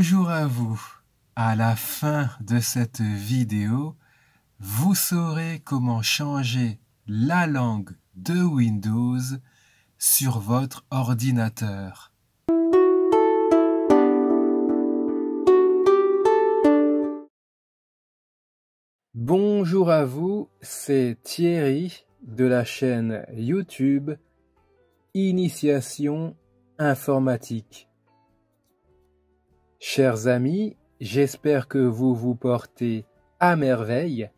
Bonjour à vous. À la fin de cette vidéo, vous saurez comment changer la langue de Windows sur votre ordinateur. Bonjour à vous, c'est Thierry de la chaîne YouTube Initiation Informatique. Chers amis, j'espère que vous vous portez à merveille.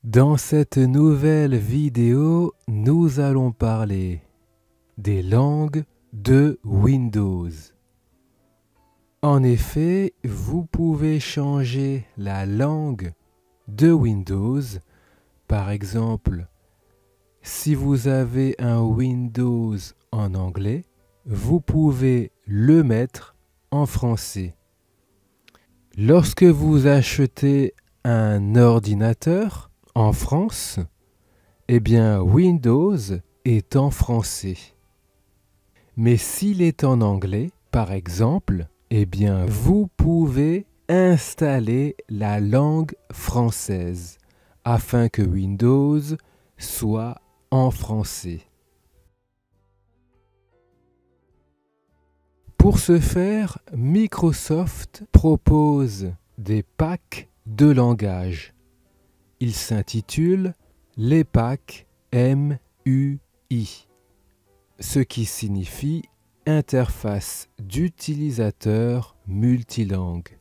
Dans cette nouvelle vidéo, nous allons parler des langues de Windows. En effet, vous pouvez changer la langue de Windows. Par exemple, si vous avez un Windows en anglais, vous pouvez le mettre en français. Lorsque vous achetez un ordinateur en France, eh bien Windows est en français. Mais s'il est en anglais, par exemple, eh bien vous pouvez installer la langue française afin que Windows soit en français. Pour ce faire, Microsoft propose des packs de langage. Ils s'intitulent les packs MUI, ce qui signifie interface d'utilisateur multilangue.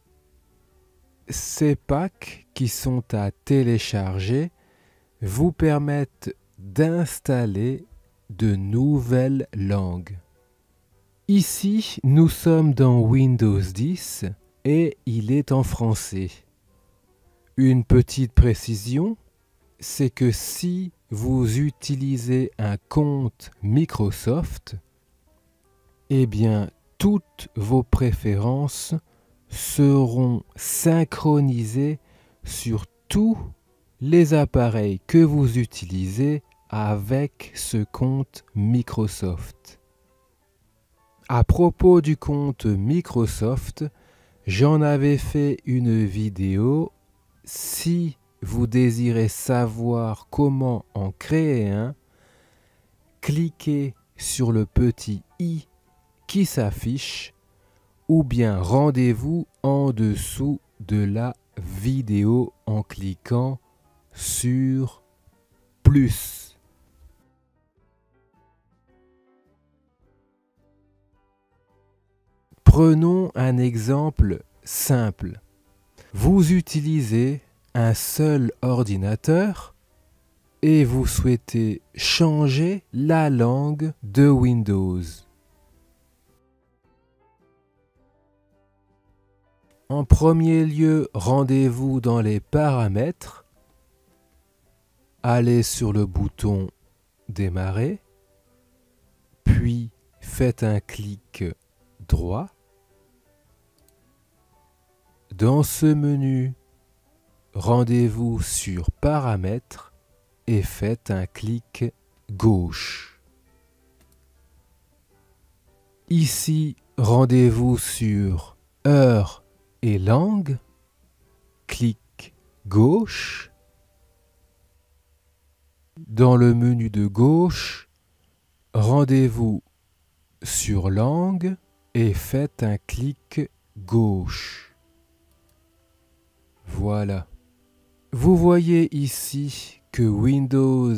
Ces packs qui sont à télécharger vous permettent d'installer de nouvelles langues. Ici, nous sommes dans Windows 10 et il est en français. Une petite précision, c'est que si vous utilisez un compte Microsoft, eh bien, toutes vos préférences seront synchronisées sur tous les appareils que vous utilisez avec ce compte Microsoft. À propos du compte Microsoft, j'en avais fait une vidéo. Si vous désirez savoir comment en créer un, cliquez sur le petit i qui s'affiche ou bien rendez-vous en dessous de la vidéo en cliquant sur plus. Prenons un exemple simple. Vous utilisez un seul ordinateur et vous souhaitez changer la langue de Windows. En premier lieu, rendez-vous dans les paramètres. Allez sur le bouton Démarrer, puis faites un clic droit. Dans ce menu, rendez-vous sur Paramètres et faites un clic gauche. Ici, rendez-vous sur Heure et langue, clic gauche. Dans le menu de gauche, rendez-vous sur langue et faites un clic gauche. Voilà. Vous voyez ici que Windows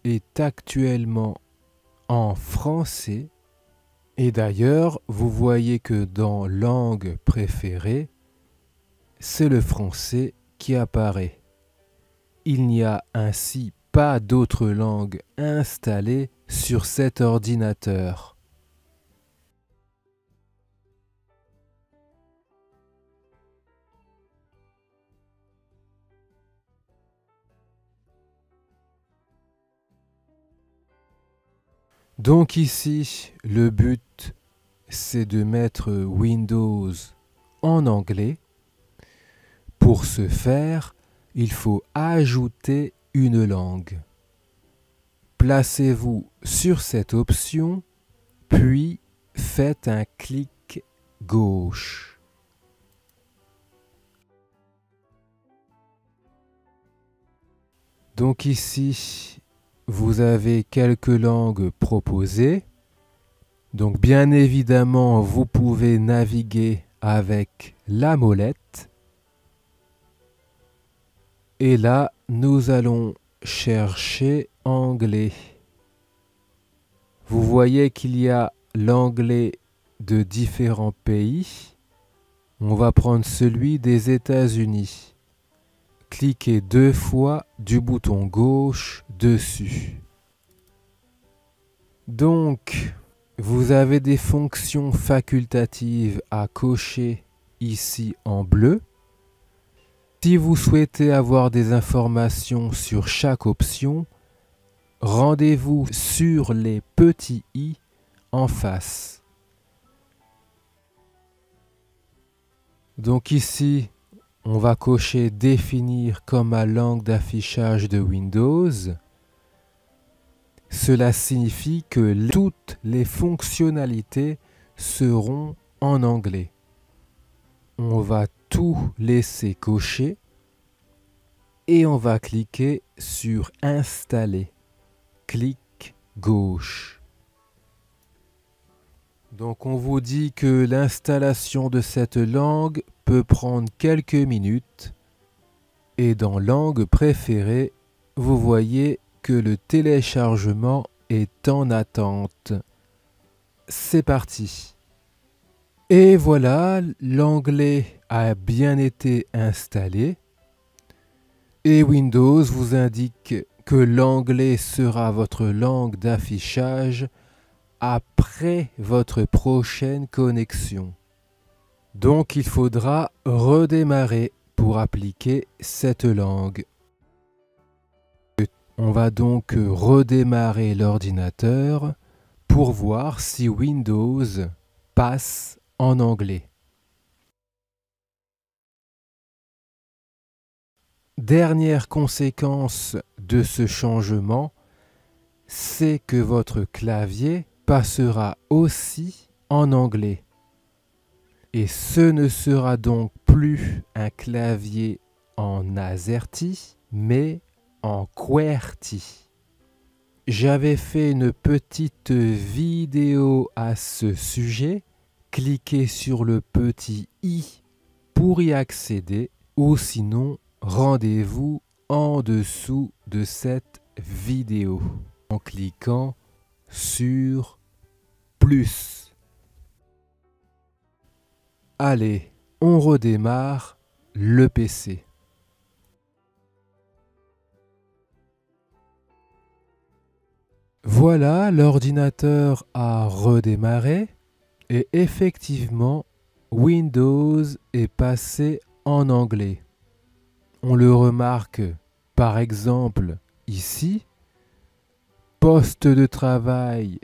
est actuellement en français. Et d'ailleurs, vous voyez que dans langue préférée, c'est le français qui apparaît. Il n'y a ainsi pas d'autre langue installée sur cet ordinateur. Donc ici, le but, c'est de mettre Windows en anglais. Pour ce faire, il faut ajouter une langue. Placez-vous sur cette option, puis faites un clic gauche. Donc ici, vous avez quelques langues proposées. Donc bien évidemment, vous pouvez naviguer avec la molette. Et là, nous allons chercher anglais. Vous voyez qu'il y a l'anglais de différents pays. On va prendre celui des États-Unis. Cliquez 2 fois du bouton gauche dessus. Donc, vous avez des fonctions facultatives à cocher ici en bleu. Si vous souhaitez avoir des informations sur chaque option, rendez-vous sur les petits i en face. Donc ici, on va cocher définir comme ma langue d'affichage de Windows. Cela signifie que toutes les fonctionnalités seront en anglais. On va tout laisser cocher et on va cliquer sur installer. Clic gauche. Donc on vous dit que l'installation de cette langue peut prendre quelques minutes et dans langue préférée, vous voyez que le téléchargement est en attente. C'est parti. Et voilà, l'anglais a bien été installé et Windows vous indique que l'anglais sera votre langue d'affichage après votre prochaine connexion. Donc il faudra redémarrer pour appliquer cette langue. On va donc redémarrer l'ordinateur pour voir si Windows passe en anglais. Dernière conséquence de ce changement, c'est que votre clavier passera aussi en anglais. Et ce ne sera donc plus un clavier en AZERTY, mais en QWERTY. J'avais fait une petite vidéo à ce sujet. Cliquez sur le petit i pour y accéder ou sinon rendez-vous en dessous de cette vidéo en cliquant sur plus. Allez, on redémarre le PC. Voilà, l'ordinateur a redémarré et effectivement, Windows est passé en anglais. On le remarque par exemple ici, poste de travail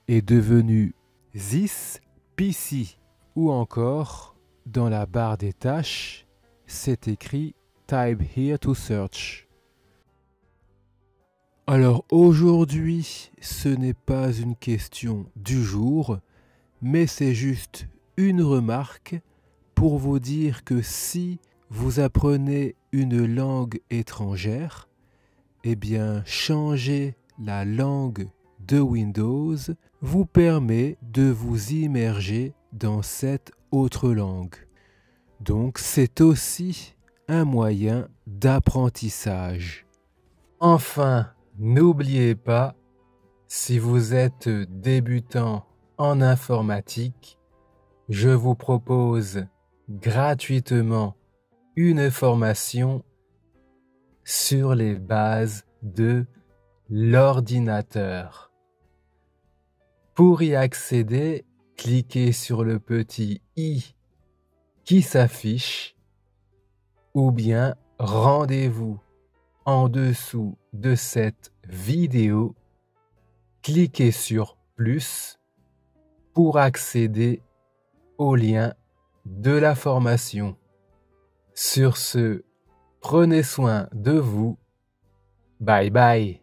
est devenu This PC ou encore dans la barre des tâches, c'est écrit Type here to search. Alors aujourd'hui, ce n'est pas une question du jour, mais c'est juste une remarque pour vous dire que si vous apprenez une langue étrangère, eh bien changer la langue de Windows vous permet de vous immerger dans cette autre langue. Donc c'est aussi un moyen d'apprentissage. Enfin, n'oubliez pas, si vous êtes débutant en informatique, je vous propose gratuitement une formation sur les bases de l'ordinateur. Pour y accéder, cliquez sur le petit i qui s'affiche ou bien rendez-vous en dessous de cette vidéo, cliquez sur plus pour accéder au lien de la formation. Sur ce, prenez soin de vous. Bye bye.